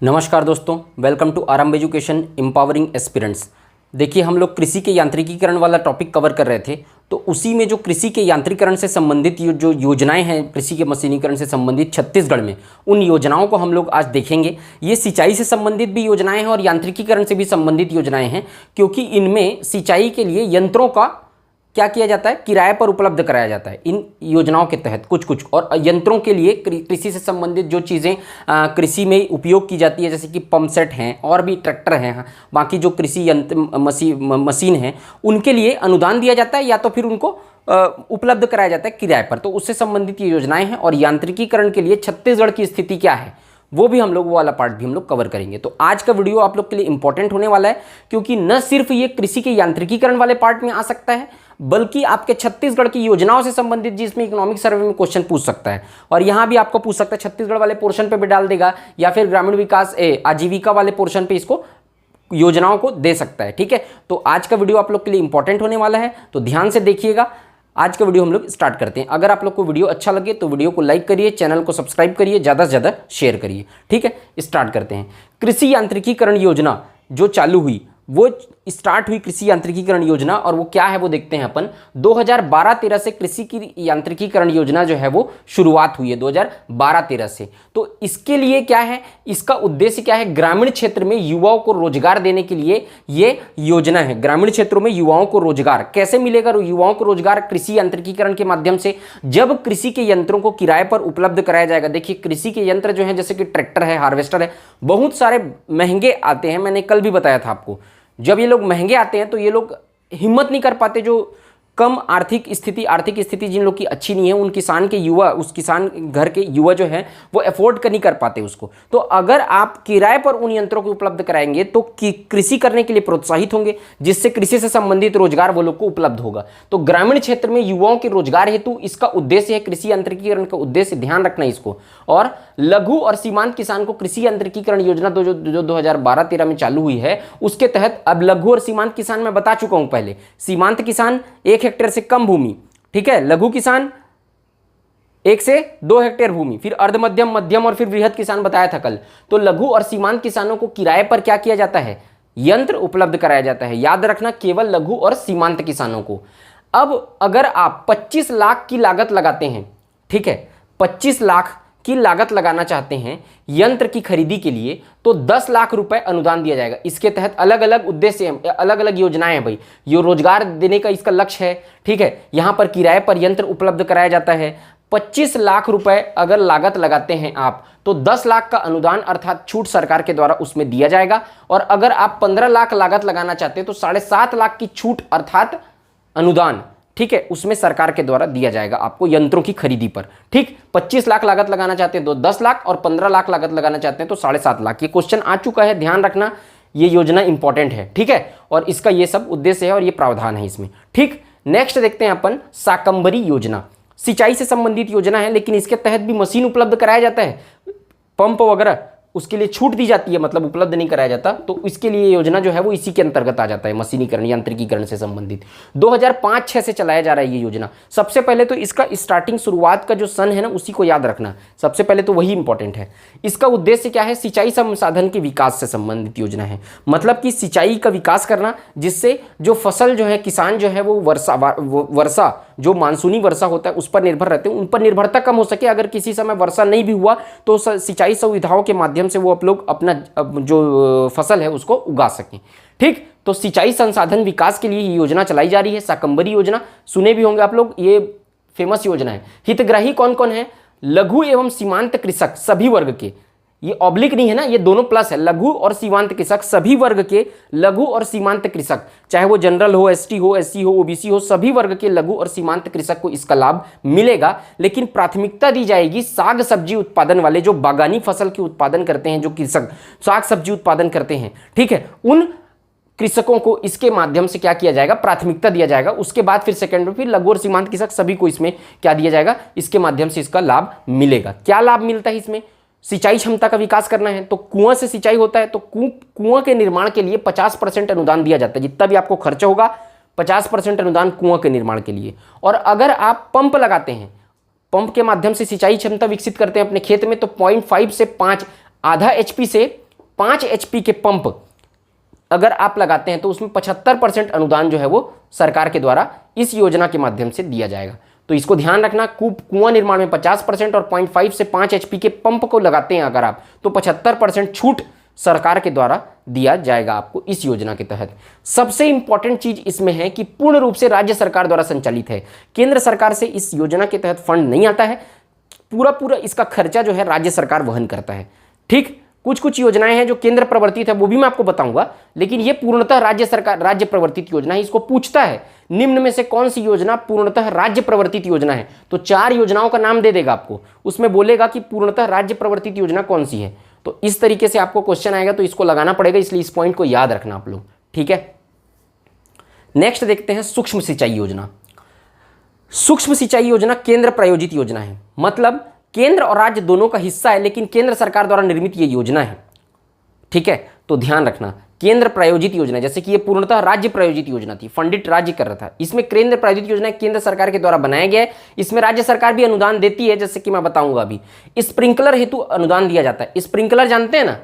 नमस्कार दोस्तों, welcome to आरंभ एजुकेशन एम्पावरिंग एस्पिरेंट्स। देखिए, हम लोग कृषि के यांत्रिकीकरण वाला टॉपिक कवर कर रहे थे, तो उसी में जो कृषि के यांत्रिकीकरण से संबंधित जो योजनाएं हैं, कृषि के मशीनीकरण से संबंधित छत्तीसगढ़ में, उन योजनाओं को हम लोग आज देखेंगे। ये सिंचाई से संबंधित भी योजनाएं हैं और यांत्रिकीकरण से भी संबंधित योजनाएं हैं, क्योंकि इनमें सिंचाई के लिए यंत्रों का क्या किया जाता है, किराए पर उपलब्ध कराया जाता है इन योजनाओं के तहत कुछ और यंत्रों के लिए कृषि से संबंधित जो चीज़ें कृषि में उपयोग की जाती है, जैसे कि पंप सेट हैं और भी ट्रैक्टर हैं, बाकी जो कृषि यंत्र मशीन हैं, उनके लिए अनुदान दिया जाता है या तो फिर उनको उपलब्ध कराया जाता है किराए पर। तो उससे संबंधित ये योजनाएं हैं और यांत्रिकीकरण के लिए छत्तीसगढ़ की स्थिति क्या है वो भी हम लोग, वो वाला पार्ट भी हम लोग कवर करेंगे। तो आज का वीडियो आप लोग के लिए इंपॉर्टेंट होने वाला है, क्योंकि न सिर्फ ये कृषि के यांत्रिकीकरण वाले पार्ट में आ सकता है, बल्कि आपके छत्तीसगढ़ की योजनाओं से संबंधित जिसमें इकोनॉमिक सर्वे में क्वेश्चन पूछ सकता है। और यहाँ भी आपको पूछ सकता है, छत्तीसगढ़ वाले पोर्शन पे भी डाल देगा या फिर ग्रामीण विकास आजीविका वाले पोर्शन पे इसको योजनाओं को दे सकता है। ठीक है, तो आज का वीडियो आप लोग के लिए इंपॉर्टेंट होने वाला है, तो ध्यान से देखिएगा। आज का वीडियो हम लोग स्टार्ट करते हैं। अगर आप लोग को वीडियो अच्छा लगे तो वीडियो को लाइक करिए, चैनल को सब्सक्राइब करिए, ज़्यादा से ज़्यादा शेयर करिए। ठीक है, स्टार्ट करते हैं। कृषि यांत्रिकीकरण योजना जो चालू हुई, वो स्टार्ट हुई कृषि यांत्रिकीकरण योजना, और वो क्या है वो देखते हैं अपन। 2012-13 से कृषि की यांत्रिकीकरण योजना जो है वो शुरुआत हुई है 2012-13 से। तो इसके लिए क्या है, इसका उद्देश्य क्या है, ग्रामीण क्षेत्र में युवाओं को रोजगार देने के लिए ये योजना है। ग्रामीण क्षेत्रों में युवाओं को रोजगार कैसे मिलेगा, युवाओं को रोजगार कृषि यांत्रिकीकरण के माध्यम से, जब कृषि के यंत्रों को किराए पर उपलब्ध कराया जाएगा। देखिए, कृषि के यंत्र जो है, जैसे कि ट्रैक्टर है, हार्वेस्टर है, बहुत सारे महंगे आते हैं। मैंने कल भी बताया था आपको, जब ये लोग महंगे आते हैं तो ये लोग हिम्मत नहीं कर पाते, जो कम आर्थिक स्थिति जिन लोग की अच्छी नहीं है, उन किसान के युवा, उस किसान घर के युवा जो है वो अफोर्ड नहीं कर पाते उसको। तो अगर आप किराए पर उन यंत्रों को उपलब्ध कराएंगे तो कृषि करने के लिए प्रोत्साहित होंगे, जिससे कृषि से संबंधित रोजगार वो लोग को उपलब्ध होगा। तो ग्रामीण क्षेत्र में युवाओं के रोजगार हेतु इसका उद्देश्य है, कृषि यांत्रिकीकरण का उद्देश्य, ध्यान रखना इसको। और लघु और सीमांत किसान को कृषि यांत्रिकीकरण योजना जो 2012-13 में चालू हुई है, उसके तहत अब लघु और सीमांत किसान मैं बता चुका हूं पहले। सीमांत किसान 1 हेक्टेयर से कम भूमि, ठीक है, लघु किसान 1 से 2 हेक्टेयर भूमि, फिर अर्ध मध्यम, मध्यम और फिर वृहद किसान बताया था कल। तो लघु और सीमांत किसानों को किराए पर क्या किया जाता है, यंत्र उपलब्ध कराया जाता है। याद रखना, केवल लघु और सीमांत किसानों को। अब अगर आप 25 लाख की लागत लगाते हैं, ठीक है, 25 लाख की लागत लगाना चाहते हैं यंत्र की खरीदी के लिए, तो 10 लाख रुपए अनुदान दिया जाएगा। इसके तहत अलग अलग उद्देश्य, अलग अलग योजनाएं हैं भाई। ये रोजगार देने का इसका लक्ष्य है। ठीक है, यहां पर किराए पर यंत्र उपलब्ध कराया जाता है। 25 लाख रुपए अगर लागत लगाते हैं आप, तो 10 लाख का अनुदान अर्थात छूट सरकार के द्वारा उसमें दिया जाएगा। और अगर आप 15 लाख लागत लगाना चाहते हैं तो 7.5 लाख की छूट अर्थात अनुदान, ठीक है, उसमें सरकार के द्वारा दिया जाएगा आपको यंत्रों की खरीदी पर। ठीक, 25 लाख लागत लगाना चाहते हैं तो 10 लाख, और 15 लाख लागत लगाना चाहते हैं तो 7.5 लाख। ये क्वेश्चन आ चुका है, ध्यान रखना, ये योजना इंपॉर्टेंट है। ठीक है, और इसका ये सब उद्देश्य है और ये प्रावधान है इसमें। ठीक, नेक्स्ट देखते हैं अपन शाकंभरी योजना। सिंचाई से संबंधित योजना है, लेकिन इसके तहत भी मशीन उपलब्ध कराया जाता है, पंप वगैरह, उसके लिए छूट दी जाती है, मतलब उपलब्ध नहीं कराया जाता। तो इसके लिए योजना जो है वो इसी के अंतर्गत आ जाता है, मशीनीकरण यांत्रिकीकरण से संबंधित। 2005-6 से चलाया जा रहा है ये योजना। सबसे पहले तो इसका स्टार्टिंग, शुरुआत का जो सन है ना, उसी को याद रखना, सबसे पहले तो वही इंपॉर्टेंट है। इसका उद्देश्य क्या है, सिंचाई संसाधन के विकास से संबंधित योजना है। मतलब कि सिंचाई का विकास करना, जिससे जो फसल जो है, किसान जो है वो वर्षा जो मानसूनी वर्षा होता है उस पर निर्भर रहते हैं, उन पर निर्भरता कम हो सके। अगर किसी समय वर्षा नहीं भी हुआ तो सिंचाई सुविधाओं के माध्यम से वो आप लोग अपना जो फसल है उसको उगा सकें। ठीक, तो सिंचाई संसाधन विकास के लिए ये योजना चलाई जा रही है, शाकंभरी योजना। सुने भी होंगे आप लोग, ये फेमस योजना है। हितग्राही कौन कौन है, लघु एवं सीमांत कृषक सभी वर्ग के, ये ऑब्लिक नहीं है ना, ये दोनों प्लस है, लघु और सीमांत कृषक सभी वर्ग के, लघु और सीमांत कृषक, चाहे वो जनरल हो, एसटी हो, एससी हो, ओबीसी हो, सभी वर्ग के लघु और सीमांत कृषक को इसका लाभ मिलेगा। लेकिन प्राथमिकता दी जाएगी साग सब्जी उत्पादन वाले, जो बागानी फसल के उत्पादन करते हैं, जो कृषक साग सब्जी उत्पादन करते हैं, ठीक है, उन कृषकों को इसके माध्यम से क्या किया जाएगा, प्राथमिकता दिया जाएगा। उसके बाद फिर सेकेंड में फिर लघु और सीमांत कृषक सभी को इसमें क्या दिया जाएगा, इसके माध्यम से इसका लाभ मिलेगा। क्या लाभ मिलता है इसमें, सिंचाई क्षमता का विकास करना है तो कुआं से सिंचाई होता है, तो कुआं के निर्माण के लिए 50% अनुदान दिया जाता है। जितना भी आपको खर्चा होगा 50% अनुदान कुआं के निर्माण के लिए। और अगर आप पंप लगाते हैं, पंप के माध्यम से सिंचाई क्षमता विकसित करते हैं अपने खेत में, तो 0.5 से 5 आधा HP से 5 HP के पंप अगर आप लगाते हैं तो उसमें 75% अनुदान जो है वो सरकार के द्वारा इस योजना के माध्यम से दिया जाएगा। तो इसको ध्यान रखना, कुआं निर्माण में 50% और 0.5 से 5 HP के पंप को लगाते हैं अगर आप, तो 75% छूट सरकार के द्वारा दिया जाएगा आपको इस योजना के तहत। सबसे इंपॉर्टेंट चीज इसमें है कि पूर्ण रूप से राज्य सरकार द्वारा संचालित है। केंद्र सरकार से इस योजना के तहत फंड नहीं आता है, पूरा इसका खर्चा जो है राज्य सरकार वहन करता है। ठीक, कुछ कुछ योजनाएं हैं जो केंद्र प्रवर्तित है, वो भी मैं आपको बताऊंगा, लेकिन ये पूर्णतः राज्य प्रवर्तित योजना है। इसको पूछता है निम्न में से कौन सी योजना पूर्णतः राज्य प्रवर्तित योजना है, तो 4 योजनाओं का नाम दे देगा आपको, उसमें बोलेगा कि पूर्णतः राज्य प्रवर्तित योजना कौन सी है। तो इस तरीके से आपको क्वेश्चन आएगा, तो इसको लगाना पड़ेगा, इसलिए इस पॉइंट को याद रखना आप लोग। ठीक है, नेक्स्ट देखते हैं सूक्ष्म सिंचाई योजना। सूक्ष्म सिंचाई योजना केंद्र प्रायोजित योजना है, मतलब केंद्र और राज्य दोनों का हिस्सा है, लेकिन केंद्र सरकार द्वारा निर्मित ये योजना है। ठीक है, तो ध्यान रखना, केंद्र प्रायोजित योजना, जैसे कि ये पूर्णतः राज्य प्रायोजित योजना थी, फंडित राज्य कर रहा था। इसमें केंद्र प्रायोजित योजना केंद्र सरकार के द्वारा बनाया गया है, इसमें राज्य सरकार भी अनुदान देती है, जैसे कि मैं बताऊंगा अभी। स्प्रिंकलर हेतु अनुदान दिया जाता है। स्प्रिंकलर जानते हैं ना,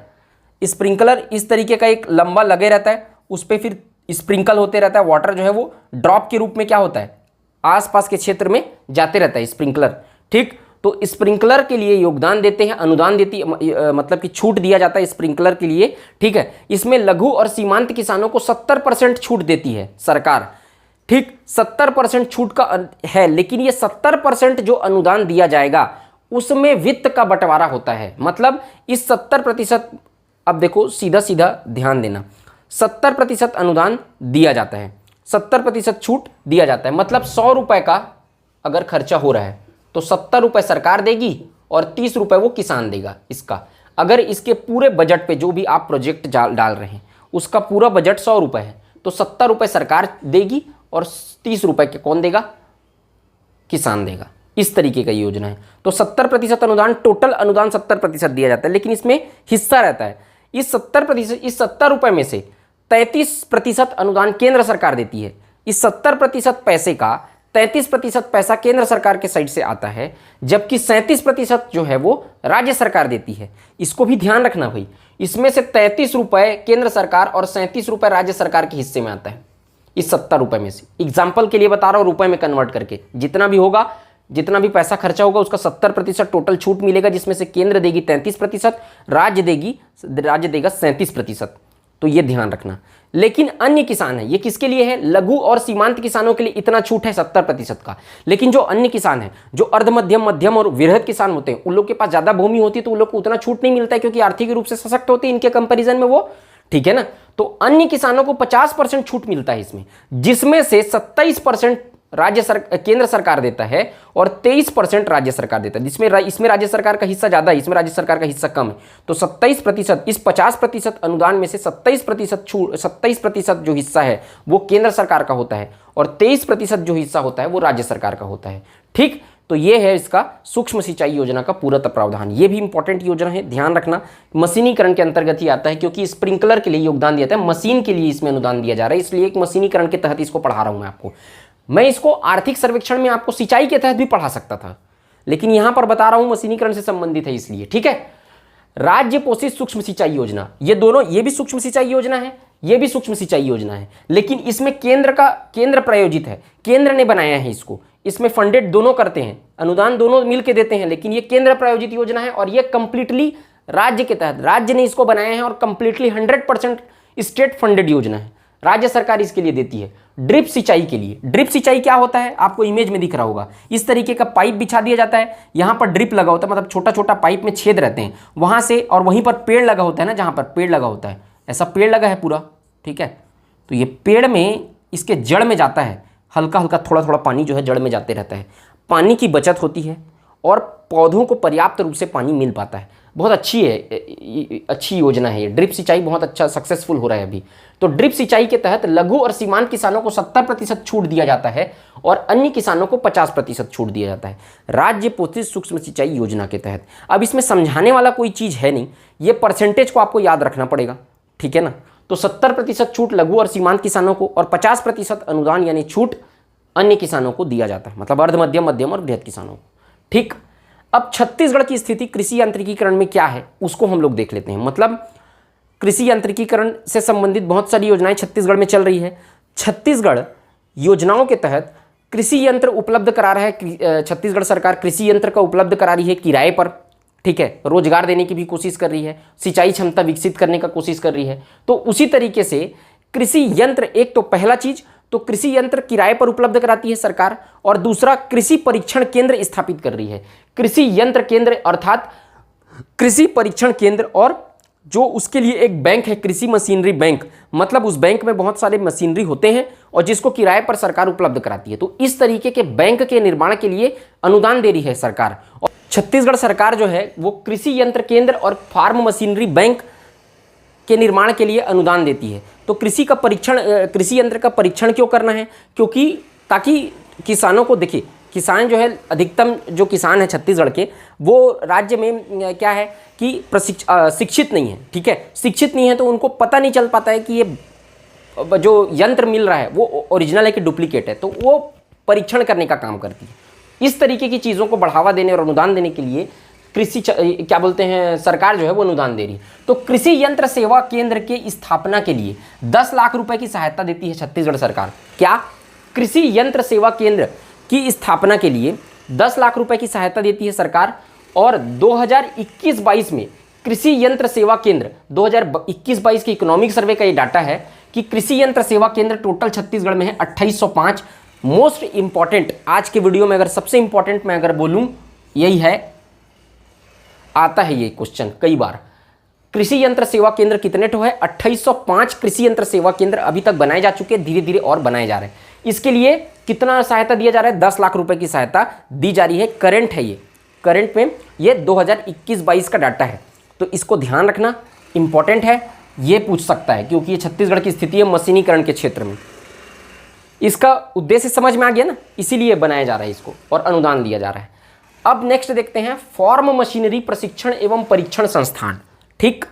स्प्रिंकलर इस तरीके का एक लंबा लगे रहता है, उस पर फिर स्प्रिंकल होते रहता है, वाटर जो है वो ड्रॉप के रूप में क्या होता है, आसपास के क्षेत्र में जाते रहता है स्प्रिंकलर। ठीक, तो स्प्रिंकलर के लिए योगदान देते हैं, अनुदान देती है, मतलब कि छूट दिया जाता है स्प्रिंकलर के लिए। ठीक है, इसमें लघु और सीमांत किसानों को 70% छूट देती है सरकार। ठीक, 70% छूट का है, लेकिन ये 70% जो अनुदान दिया जाएगा उसमें वित्त का बंटवारा होता है। मतलब इस 70%, अब देखो सीधा सीधा ध्यान देना, 70% अनुदान दिया जाता है, 70% छूट दिया जाता है। मतलब 100 रुपए का अगर खर्चा हो रहा है तो 70 रुपए सरकार देगी और 30 रुपए वो किसान देगा इसका। अगर इसके पूरे बजट पे जो भी आप प्रोजेक्ट डाल रहे हैं उसका पूरा बजट 100 रुपए है, तो 70 रुपए सरकार देगी और 30 रुपए के कौन देगा, किसान देगा। इस तरीके का योजना है। तो 70% अनुदान, टोटल अनुदान 70% दिया जाता है, लेकिन इसमें हिस्सा रहता है। इस 70%, इस 70 रुपए में से 33% अनुदान केंद्र सरकार देती है। इस 70% पैसे का 33% पैसा केंद्र सरकार के साइड से आता है, जबकि 37% जो है वो राज्य सरकार देती है। इसको भी ध्यान रखना भाई, इसमें से 33 रुपए केंद्र सरकार और 37 रुपए राज्य सरकार के हिस्से में आता है इस 70 रुपए में से। एग्जाम्पल के लिए बता रहा हूँ, रुपए में कन्वर्ट करके जितना भी होगा, जितना भी पैसा खर्चा होगा उसका 70% टोटल छूट मिलेगा, जिसमें से केंद्र देगी 33%, राज्य देगा 37%। तो ये ध्यान रखना। लेकिन अन्य किसान है, ये किसके लिए है, लघु और सीमांत किसानों के लिए इतना छूट है 70% का। लेकिन जो अन्य किसान है, जो अर्ध मध्यम, मध्यम और वृहद किसान होते हैं, उन लोग के पास ज्यादा भूमि होती है तो उन लोग को उतना छूट नहीं मिलता है, क्योंकि आर्थिक रूप से सशक्त होते हैं इनके कंपेरिजन में वो। ठीक है ना, तो अन्य किसानों को 50% छूट मिलता है इसमें, जिसमें से 27% केंद्र सरकार देता है और 23% राज्य सरकार देता है, जिसमें इसमें राज्य सरकार का हिस्सा ज्यादा है, इसमें राज्य सरकार का हिस्सा कम है। तो 27%, इस 50% अनुदान में से 27% जो हिस्सा है वो केंद्र सरकार का होता है और 23% जो हिस्सा होता है वो राज्य सरकार का होता है। ठीक, तो ये है इसका सूक्ष्म सिंचाई योजना का पूरा प्रावधान। ये भी इंपॉर्टेंट योजना है, ध्यान रखना। मशीनीकरण के अंतर्गत ही आता है, क्योंकि स्प्रिंकलर के लिए योगदान दिया जाता है, मशीन के लिए इसमें अनुदान दिया जा रहा है, इसलिए एक मशीनीकरण के तहत इसको पढ़ा रहा हूं मैं आपको। मैं इसको आर्थिक सर्वेक्षण में आपको सिंचाई के तहत भी पढ़ा सकता था, लेकिन यहां पर बता रहा हूं मशीनीकरण से संबंधित है इसलिए। ठीक है, राज्य पोषित सूक्ष्म सिंचाई योजना, ये दोनों, ये भी सूक्ष्म सिंचाई योजना है, ये भी सूक्ष्म सिंचाई योजना है, लेकिन इसमें केंद्र प्रायोजित है, केंद्र ने बनाया है इसको। इसमें फंडेड दोनों करते हैं, अनुदान दोनों मिलकर देते हैं, लेकिन ये केंद्र प्रायोजित योजना है और ये कंप्लीटली राज्य के तहत, राज्य ने इसको बनाया है और कंप्लीटली 100% स्टेट फंडेड योजना है। राज्य सरकार इसके लिए देती है। ड्रिप सिंचाई के लिए, ड्रिप सिंचाई क्या होता है आपको इमेज में दिख रहा होगा, इस तरीके का पाइप बिछा दिया जाता है, यहां पर ड्रिप लगा होता है, मतलब छोटा छोटा पाइप में छेद रहते हैं वहां से, और वहीं पर पेड़ लगा होता है ना, जहां पर पेड़ लगा होता है, ऐसा पेड़ लगा है पूरा। ठीक है, तो ये पेड़ में, इसके जड़ में जाता है, हल्का हल्का थोड़ा थोड़ा पानी जो है जड़ में जाते रहता है, पानी की बचत होती है और पौधों को पर्याप्त रूप से पानी मिल पाता है। बहुत अच्छी है, अच्छी योजना है ये। ड्रिप सिंचाई बहुत अच्छा सक्सेसफुल हो रहा है अभी। तो ड्रिप सिंचाई के तहत लघु और सीमांत किसानों को 70% छूट दिया जाता है और अन्य किसानों को 50% छूट दिया जाता है राज्य पोषित सूक्ष्म सिंचाई योजना के तहत। अब इसमें समझाने वाला कोई चीज़ है नहीं, ये परसेंटेज को आपको याद रखना पड़ेगा। ठीक है ना, तो 70% छूट लघु और सीमांत किसानों को और 50% अनुदान यानी छूट अन्य किसानों को दिया जाता है, मतलब अर्ध मध्यम, मध्यम और बृहद किसानों को। ठीक, अब छत्तीसगढ़ की स्थिति कृषि यांत्रिकीकरण में क्या है उसको हम लोग देख लेते हैं। मतलब कृषि यांत्रिकीकरण से संबंधित बहुत सारी योजनाएं छत्तीसगढ़ में चल रही है। छत्तीसगढ़ योजनाओं के तहत कृषि यंत्र उपलब्ध करा रहा है। छत्तीसगढ़ सरकार कृषि यंत्र का उपलब्ध करा रही है किराए पर, ठीक है, रोजगार देने की भी कोशिश कर रही है, सिंचाई क्षमता विकसित करने का कोशिश कर रही है। तो उसी तरीके से कृषि यंत्र, एक तो पहला चीज तो कृषि यंत्र किराए पर उपलब्ध कराती है सरकार, और दूसरा कृषि परीक्षण केंद्र स्थापित कर रही है। कृषि यंत्र केंद्र अर्थात कृषि परीक्षण केंद्र, और जो उसके लिए एक बैंक है कृषि मशीनरी बैंक, मतलब उस बैंक में बहुत सारे मशीनरी होते हैं और जिसको किराए पर सरकार उपलब्ध कराती है। तो इस तरीके के बैंक के निर्माण के लिए अनुदान दे रही है सरकार। और छत्तीसगढ़ सरकार जो है वो कृषि यंत्र केंद्र और फार्म मशीनरी बैंक के निर्माण के लिए अनुदान देती है। तो कृषि यंत्र का परीक्षण क्यों करना है? क्योंकि ताकि किसानों को, देखिए किसान जो है, अधिकतम जो किसान है छत्तीसगढ़ के, वो राज्य में क्या है कि शिक्षित नहीं है, ठीक है, शिक्षित नहीं है, तो उनको पता नहीं चल पाता है कि ये जो यंत्र मिल रहा है वो ओरिजिनल है कि डुप्लीकेट है। तो वो परीक्षण करने का काम करती है। इस तरीके की चीज़ों को बढ़ावा देने और अनुदान देने के लिए सरकार जो है वो अनुदान दे रही है। तो कृषि यंत्र सेवा केंद्र के स्थापना के लिए 10 लाख रुपए की सहायता देती है छत्तीसगढ़ सरकार। क्या? कृषि यंत्र सेवा केंद्र की स्थापना के लिए 10 लाख रुपए की सहायता देती है सरकार। और 2021-22 में कृषि यंत्र सेवा केंद्र, 2021-22 के इकोनॉमिक सर्वे का ये डाटा है कि कृषि यंत्र सेवा केंद्र टोटल छत्तीसगढ़ में है 2805। मोस्ट इंपॉर्टेंट आज के वीडियो में अगर सबसे इंपॉर्टेंट मैं अगर बोलूं, यही है, आता है ये क्वेश्चन कई बार, कृषि यंत्र सेवा केंद्र कितने ठो है? 2805 कृषि यंत्र सेवा केंद्र अभी तक बनाए जा चुके हैं, धीरे धीरे और बनाए जा रहे हैं। इसके लिए कितना सहायता दिया जा रहा है? 10 लाख रुपए की सहायता दी जा रही है। करंट है ये, करंट में ये 2021-22 का डाटा है, तो इसको ध्यान रखना, इंपॉर्टेंट है, ये पूछ सकता है क्योंकि ये छत्तीसगढ़ की स्थिति है मशीनीकरण के क्षेत्र में। इसका उद्देश्य समझ में आ गया ना, इसीलिए बनाया जा रहा है इसको और अनुदान दिया जा रहा है। अब नेक्स्ट देखते हैं फॉर्म मशीनरी प्रशिक्षण एवं परीक्षण संस्थान। ठीक,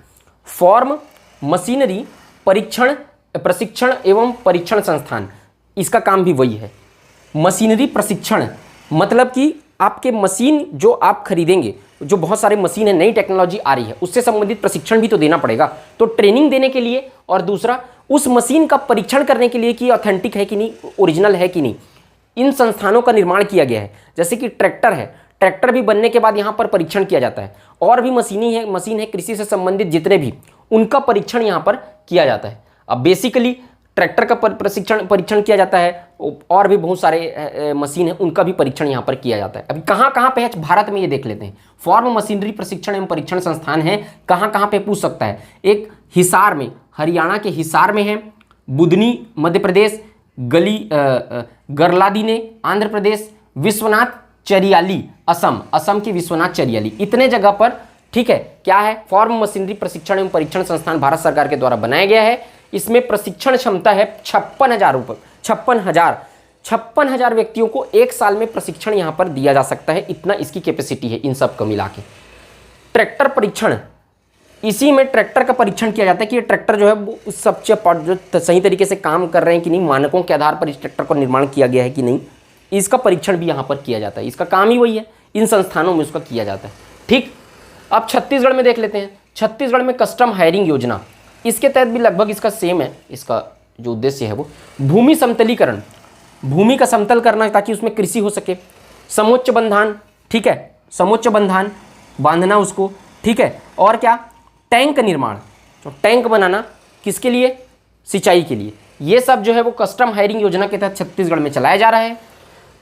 फॉर्म मशीनरी प्रशिक्षण एवं परीक्षण संस्थान, इसका काम भी वही है। मशीनरी प्रशिक्षण मतलब कि आपके मशीन जो आप खरीदेंगे, जो बहुत सारे मशीन है, नई टेक्नोलॉजी आ रही है, उससे संबंधित प्रशिक्षण भी तो देना पड़ेगा। तो ट्रेनिंग देने के लिए और दूसरा उस मशीन का परीक्षण करने के लिए कि ऑथेंटिक है कि नहीं, ओरिजिनल है कि नहीं, इन संस्थानों का निर्माण किया गया है। जैसे कि ट्रैक्टर है, ट्रैक्टर भी बनने के बाद यहाँ पर परीक्षण किया जाता है, और भी मशीन है कृषि से संबंधित जितने भी, उनका परीक्षण यहाँ पर किया जाता है। अब बेसिकली ट्रैक्टर का परीक्षण किया जाता है, और भी बहुत सारे मशीन है उनका भी परीक्षण यहाँ पर किया जाता है। अभी कहाँ कहाँ पे है भारत में ये देख लेते हैं। फॉर्म मशीनरी प्रशिक्षण एवं परीक्षण संस्थान है, कहाँ कहाँ पे पूछ सकता है। एक हिसार में, हरियाणा के हिसार में है, बुधनी मध्य प्रदेश, गरलादीने आंध्र प्रदेश, विश्वनाथ चरियाली असम की विश्वनाथ चरियाली, इतने जगह पर, ठीक है, क्या है, फॉर्म मशीनरी प्रशिक्षण एवं परीक्षण संस्थान भारत सरकार के द्वारा बनाया गया है। इसमें प्रशिक्षण क्षमता है 56,000 व्यक्तियों को एक साल में प्रशिक्षण यहाँ पर दिया जा सकता है, इतना इसकी कैपेसिटी है इन सब को मिला के। ट्रैक्टर परीक्षण, इसी में ट्रैक्टर का परीक्षण किया जाता है कि ये ट्रैक्टर जो है वो सबसे जो सही तरीके से काम कर रहे हैं कि नहीं, मानकों के आधार पर इस ट्रैक्टर को निर्माण किया गया है कि नहीं, इसका परीक्षण भी यहाँ पर किया जाता है। इसका काम ही वही है, इन संस्थानों में उसका किया जाता है। ठीक, अब छत्तीसगढ़ में देख लेते हैं। छत्तीसगढ़ में कस्टम हायरिंग योजना, इसके तहत भी लगभग इसका सेम है। इसका जो उद्देश्य है वो भूमि समतलीकरण, भूमि का समतल करना ताकि उसमें कृषि हो सके। समोच्च बंधान, ठीक है, समोच्च बंधान बांधना उसको, ठीक है, और क्या, टैंक निर्माण, तो टैंक बनाना किसके लिए, सिंचाई के लिए। ये सब जो है वो कस्टम हायरिंग योजना के तहत छत्तीसगढ़ में चलाया जा रहा है।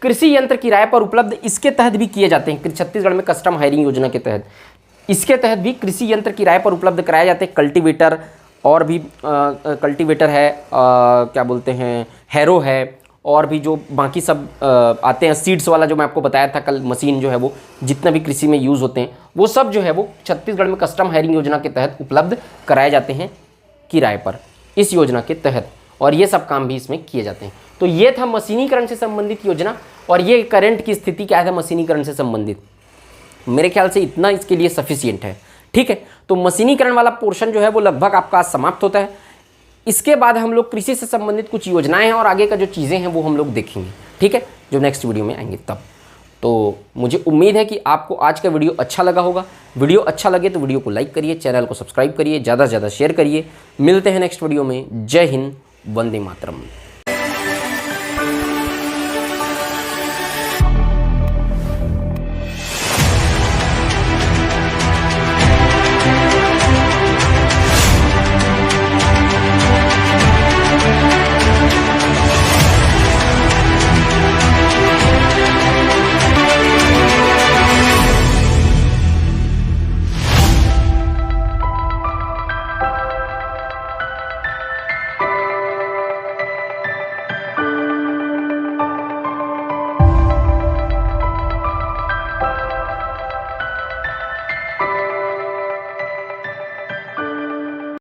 कृषि यंत्र किराए पर उपलब्ध इसके तहत भी किए जाते हैं छत्तीसगढ़ में, कस्टम हायरिंग योजना के तहत, इसके तहत भी कृषि यंत्र किराए पर उपलब्ध कराए जाते हैं। कल्टीवेटर, और भी कल्टीवेटर है, क्या बोलते हैं, हैरो है, और भी जो बाकी सब आते हैं, सीड्स वाला जो मैं आपको बताया था कल, मशीन जो है वो जितना भी कृषि में यूज़ होते हैं, वो सब जो है वो छत्तीसगढ़ में कस्टम हायरिंग योजना के तहत उपलब्ध कराए जाते हैं किराए पर, इस योजना के तहत, और ये सब काम भी इसमें किए जाते हैं। तो ये था मशीनीकरण से संबंधित योजना, और ये करंट की स्थिति क्या है मशीनीकरण से संबंधित, मेरे ख्याल से इतना इसके लिए सफिशिएंट है। ठीक है, तो मशीनीकरण वाला पोर्शन जो है वो लगभग आपका समाप्त होता है। इसके बाद हम लोग कृषि से संबंधित कुछ योजनाएं हैं और आगे का जो चीज़ें हैं वो हम लोग देखेंगे, ठीक है, जो नेक्स्ट वीडियो में आएंगे तब। तो मुझे उम्मीद है कि आपको आज का वीडियो अच्छा लगा होगा। वीडियो अच्छा लगे तो वीडियो को लाइक करिए, चैनल को सब्सक्राइब करिए, ज़्यादा से ज़्यादा शेयर करिए। मिलते हैं नेक्स्ट वीडियो में। जय हिंद, वंदे मातरम।